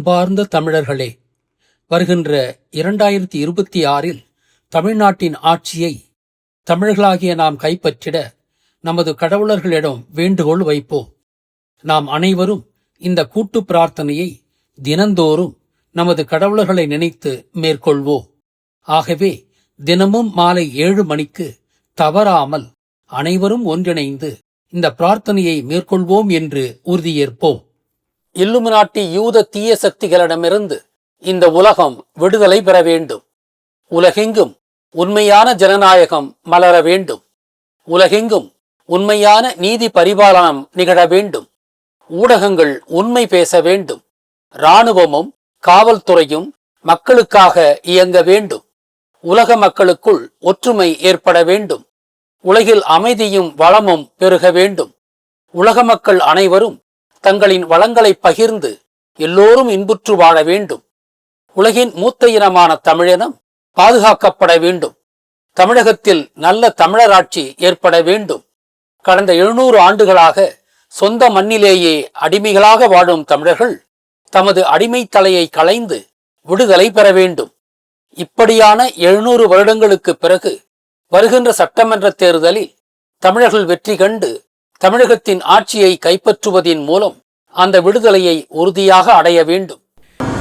அன்பார்ந்த தமிழர்களே, வருகின்ற 2026 தமிழ்நாட்டின் ஆட்சியை தமிழர்களாகிய நாம் கைப்பற்றிட நமது கடவுளர்களிடம் வேண்டுகோள் வைப்போம். நாம் அனைவரும் இந்த கூட்டு பிரார்த்தனையை தினந்தோறும் நமது கடவுளர்களை நினைத்து மேற்கொள்வோம். ஆகவே தினமும் மாலை 7 மணிக்கு தவறாமல் அனைவரும் ஒன்றிணைந்து இந்த பிரார்த்தனையை மேற்கொள்வோம் என்று உறுதியேற்போம். இல்லுமினாட்டி யூத தீய சக்திகளிடமிருந்து இந்த உலகம் விடுதலை பெற வேண்டும். உலகெங்கும் உண்மையான ஜனநாயகம் மலர வேண்டும். உலகெங்கும் உண்மையான நீதி பரிபாலனம் நிகழ வேண்டும். ஊடகங்கள் உண்மை பேச வேண்டும். இராணுவமும் காவல்துறையும் மக்களுக்காக இயங்க வேண்டும். உலக மக்களுக்குள் ஒற்றுமை ஏற்பட வேண்டும். உலகில் அமைதியும் வளமும் பெருக வேண்டும். உலக மக்கள் அனைவரும் தங்களின் வளங்களை பகிர்ந்து எல்லோரும் இன்புற்று வாழ வேண்டும். உலகின் மூத்த இனமான தமிழினம் பாதுகாக்கப்பட வேண்டும். தமிழகத்தில் நல்ல தமிழராட்சி ஏற்பட வேண்டும். கடந்த 700 ஆண்டுகளாக சொந்த மண்ணிலேயே அடிமைகளாக வாழும் தமிழர்கள் தமது அடிமை தலையை களைந்து விடுதலை பெற வேண்டும். இப்படியான 700 வருடங்களுக்கு பிறகு வருகின்ற சட்டமன்ற தேர்தலில் தமிழர்கள் வெற்றி கண்டு தமிழகத்தின் ஆட்சியை கைப்பற்றுவதின் மூலம் அந்த விடுதலையை உறுதியாக அடைய வேண்டும்.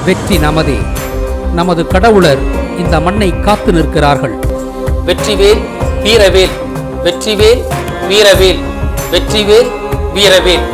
வெற்றி நமதே. நமது கடவுளர் இந்த மண்ணை காத்து நிற்கிறார்கள். வெற்றிவேல் வீரவேல், வெற்றிவேல் வீரவேல், வெற்றிவேல் வீரவேல்.